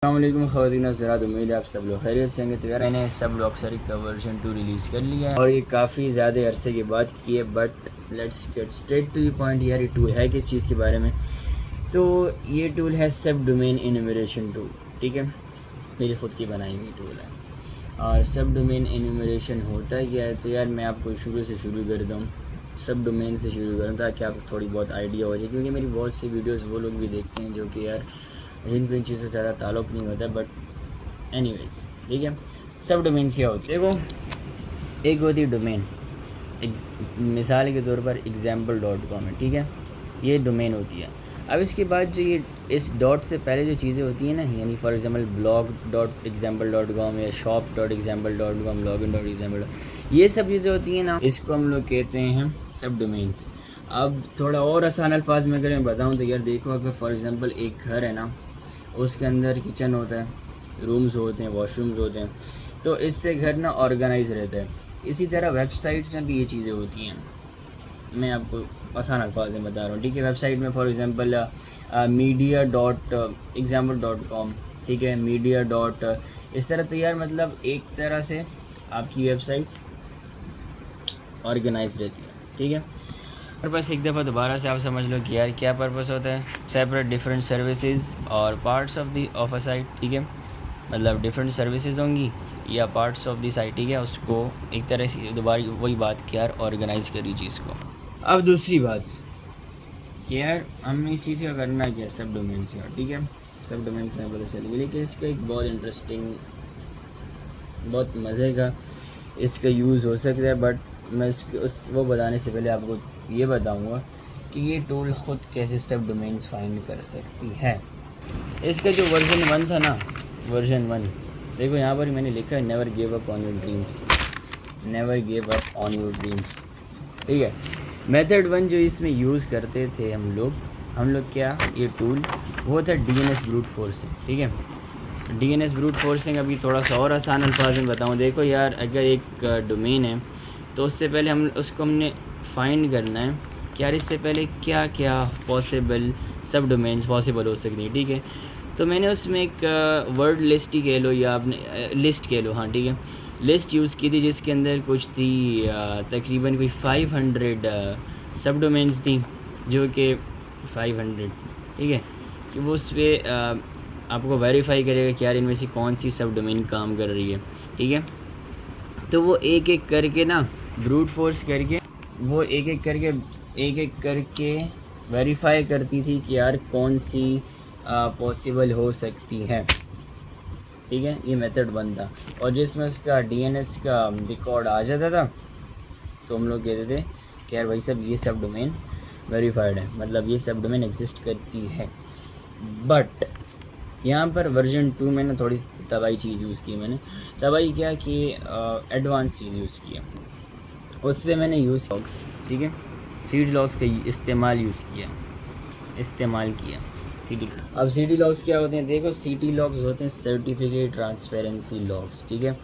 अस्सलामुअलैकुम ख़वातीन हज़रात, उम्मीद है आप सब लोग खैरियत से होंगे। तो यार मैंने सब ब्लॉगसरी का वर्जन 2 रिलीज़ कर लिया है और ये काफ़ी ज़्यादा अरसे के बाद की है। But let's get straight to the point. यार ये टूल है किस चीज़ के बारे में? तो ये टूल है सब डोमेन एनुमरेशन टूल। ठीक है, मेरी ख़ुद की बनाई हुई टूल है। और सब डोमेन एनुमरेशन होता है क्या है? तो यार मैं आपको शुरू से शुरू कर दूँ, सब डोमेन से शुरू करूँ ताकि आपको थोड़ी बहुत आइडिया हो जाए, क्योंकि मेरी बहुत सी वीडियोस वो लोग भी देखते हैं जो कि यार जिनको इन चीज़ों से ज़्यादा ताल्लुक़ नहीं होता। बट एनीवेज, ठीक है, सब डोमेन्स क्या होती है? देखो, एक होती है डोमेन, मिसाल के तौर पर example.com है, ठीक है, ये डोमेन होती है। अब इसके बाद जो ये इस डॉट से पहले जो चीज़ें होती हैं ना, यानी फॉर एग्जांपल blog.example.com या shop.example.com, login.example, ये सब चीज़ें होती हैं ना, इसको हम लोग कहते हैं सब डोमेन्स। अब थोड़ा और आसान अल्फाज में अगर मैं बताऊँ तो यार देखो, अगर फॉर एग्ज़ाम्पल एक घर है ना, उसके अंदर किचन होता है, रूम्स होते हैं, वॉशरूम्स होते हैं, तो इससे घर ना ऑर्गेनाइज रहता है। इसी तरह वेबसाइट्स में भी ये चीज़ें होती हैं। मैं आपको आसान अल्फाज में बता रहा हूँ, ठीक है। वेबसाइट में फॉर एग्ज़ाम्पल media.example.com, ठीक है, मीडिया डॉट इस तरह। तो यार मतलब एक तरह से आपकी वेबसाइट ऑर्गेनाइज रहती है, ठीक है। पर्पस एक दफ़ा दोबारा से आप समझ लो कि यार क्या पर्पस होता है। सेपरेट डिफरेंट सर्विसेज और पार्ट्स ऑफ अ साइट, ठीक है, मतलब डिफरेंट सर्विसेज होंगी या पार्ट्स ऑफ द साइट, ठीक है, उसको एक तरह से दोबारा वही बात कि यार ऑर्गेनाइज करी चीज़ को। अब दूसरी बात कि यार हमने इस चीज़ का करना क्या, सब डोमेन्स का, ठीक है, सब डोमेन्स में पता चलेगी। लेकिन इसका एक बहुत इंटरेस्टिंग, बहुत मज़े का इसका यूज़ हो सकता है। बट मैं वो बताने से पहले आपको ये बताऊंगा कि ये टूल ख़ुद कैसे सब डोमेन्स फाइंड कर सकती है। इसका जो वर्जन 1 था ना, वर्जन 1 देखो यहाँ पर मैंने लिखा है, never give up on your dreams, never give up on your dreams, ठीक है। मेथड 1 जो इसमें यूज़ करते थे हम लोग क्या, ये टूल वो था DNS ब्रूट फोर्सिंग, ठीक है। DNS ब्रूट फोर्सिंग अभी थोड़ा सा और आसान अल्फाज में बताऊँ। देखो यार, अगर एक डोमेन है तो उससे पहले हमने फाइंड करना है कि यार इससे पहले क्या क्या पॉसिबल सब डोमेन्स पॉसिबल हो सकती हैं, ठीक है। तो मैंने उसमें एक वर्ड लिस्ट ही कह लो या आपने लिस्ट कह लो, हाँ ठीक है, लिस्ट यूज़ की थी जिसके अंदर कुछ थी तकरीबन कोई 500 सब डोमेन्स थी, जो कि 500, ठीक है, कि वो उस पर आपको वेरीफाई करेगा कि यार इनमें से कौन सी सब डोमेन काम कर रही है, ठीक है। तो वो एक एक करके ना ब्रूट फोर्स करके वो एक एक करके वेरीफाई करती थी कि यार कौन सी पॉसिबल हो सकती है, ठीक है। ये मेथड 1 था। और जिसमें उसका DNS का रिकॉर्ड आ जाता था तो हम लोग कहते थे कि यार भाई साहब ये सब डोमेन वेरीफाइड है, मतलब ये सब डोमेन एग्जिस्ट करती है। बट यहाँ पर वर्जन 2 में ना थोड़ी तबाही चीज़ यूज़ की मैंने। तबाही क्या कि एडवांस चीज़ यूज़ किया, उस पर मैंने यूज़, ठीक है, सीडी लॉग्स का इस्तेमाल किया। अब सीडी लॉग्स क्या होते हैं? देखो, सीडी लॉग्स होते हैं सर्टिफिकेट ट्रांसपेरेंसी लॉग्स, ठीक है।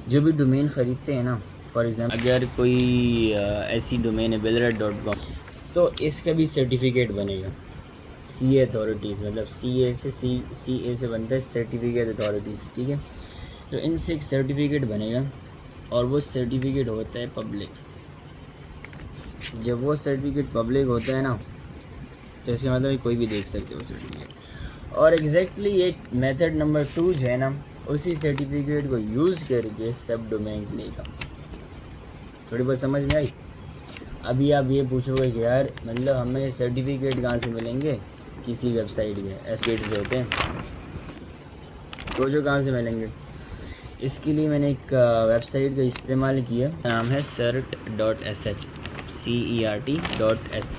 जो भी डोमेन ख़रीदते हैं ना, फॉर एग्जांपल अगर कोई ऐसी डोमेन है builderette.com, तो इसका भी सर्टिफिकेट बनेगा। CA अथॉरिटीज़, मतलब CA से बनता है सर्टिफिकेट अथॉरिटीज़, ठीक है। तो इनसे एक सर्टिफिकेट बनेगा और वो सर्टिफिकेट होता है पब्लिक। जब वो सर्टिफिकेट पब्लिक होता है ना, तो इसका मतलब कोई भी देख सकते हो सर्टिफिकेट। और एग्जैक्टली ये मेथड नंबर 2 जो है ना, उसी सर्टिफिकेट को यूज़ करके सब डोमेन्स लेगा। थोड़ी बहुत समझ में आई? अभी आप ये पूछोगे कि यार मतलब हमें सर्टिफिकेट कहाँ से मिलेंगे किसी वेबसाइट के, एस्केट जो होते हैं, तो जो कहाँ से मिलेंगे? इसके लिए मैंने एक वेबसाइट का इस्तेमाल किया, नाम है cert.sh, CERT.sh।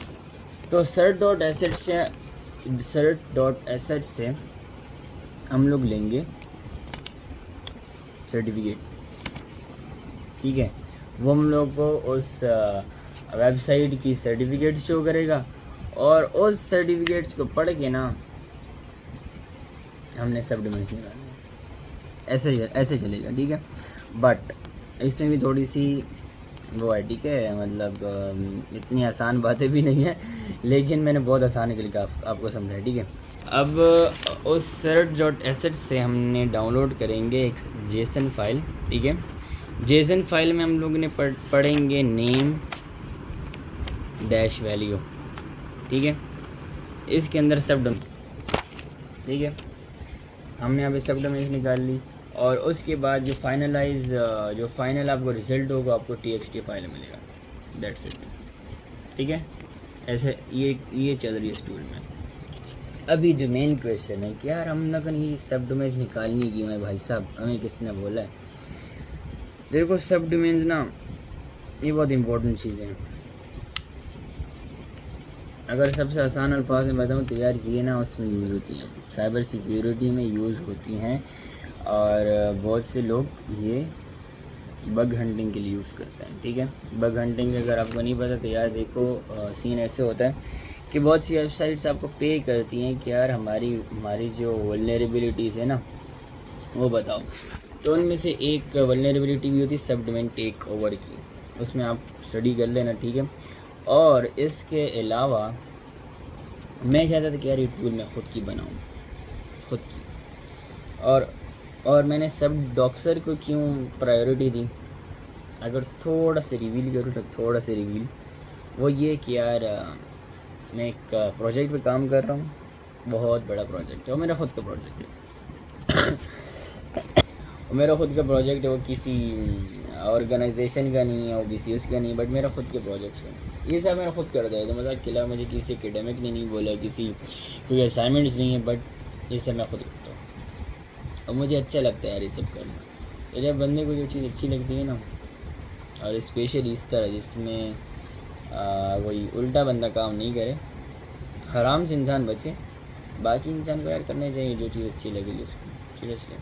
तो cert.sh से हम लोग लेंगे सर्टिफिकेट, ठीक है। वो हम लोग को उस वेबसाइट की सर्टिफिकेट शो करेगा और उस सर्टिफिकेट्स को पढ़ के ना हमने सब डोमेन्स निकालने हैं। ऐसे चलेगा, ठीक है। बट इसमें भी थोड़ी सी वो है, ठीक है। मतलब इतनी आसान बातें भी नहीं है, लेकिन मैंने बहुत आसान करके आपको समझाया, ठीक है। अब उस search.sh से हमने डाउनलोड करेंगे एक जेसन फाइल, ठीक है। जेसन फाइल में हम लोग ने पढ़ेंगे नेम डैश वैल्यू, ठीक है। इसके अंदर सब डोमेन, ठीक है। हमने यहाँ पे सब डोमेन निकाल ली, और उसके बाद जो फाइनल आपको रिज़ल्ट होगा, आपको txt फाइल मिलेगा, दैट्स इट, ठीक है। ऐसे ये चल रही है स्टूल में। अभी जो मेन क्वेश्चन है कि यार हम लोग ने ये सब डोमेन्स निकालनी क्यों है भाई साहब, हमें किसने बोला है। देखो सब डोमेन्स ना, ये बहुत इंपॉर्टेंट चीज़ें हैं। अगर सबसे आसान अल्फाज में बताऊँ तो यार ये ना उसमें यूज़ होती हैं, साइबर सिक्योरिटी में यूज़ होती हैं, और बहुत से लोग ये बग हंटिंग के लिए यूज़ करते हैं, ठीक है। बग हंटिंग अगर आपको नहीं पता तो यार देखो, सीन ऐसे होता है कि बहुत सी वेबसाइट्स आपको पे करती हैं कि यार हमारी जो वल्नरेबिलिटीज़ है ना वो बताओ। तो उनमें से एक वल्नरेबिलिटी भी होती है सब डोमेन टेक ओवर की, उसमें आप स्टडी कर लेना, ठीक है। और इसके अलावा मैं चाहता था कि यार ये टूल मैं ख़ुद की बनाऊँ, ख़ुद की, और मैंने सब डॉक्सर को क्यों प्रायोरिटी दी, अगर थोड़ा सा रिवील करूँ तो थोड़ा सा रिवील वो ये कि यार मैं एक प्रोजेक्ट पे काम कर रहा हूँ, बहुत बड़ा प्रोजेक्ट है, वो मेरा ख़ुद का प्रोजेक्ट है मेरा ख़ुद का प्रोजेक्ट है, वो किसी ऑर्गेनाइजेशन का नहीं है, वो किसी उसका नहीं, बट मेरा ख़ुद के प्रोजेक्ट्स हैं। ये सब मेरा ख़ुद करता है, तो मज़ाक के अलावा मुझे किसी एकेडमिक ने नहीं बोला, किसी कोई असाइनमेंट्स नहीं है, बट ये सब मैं ख़ुद करता हूँ और मुझे अच्छा लगता है यार ये सब करना। तो जब बंदे को जो चीज़ अच्छी लगती है ना, और स्पेशली इस तरह जिसमें कोई उल्टा बंदा काम नहीं करे, हराम से इंसान बचे, बाकी इंसान को यार करना चाहिए जो चीज़ अच्छी लगेगी उसको, सीरियसली।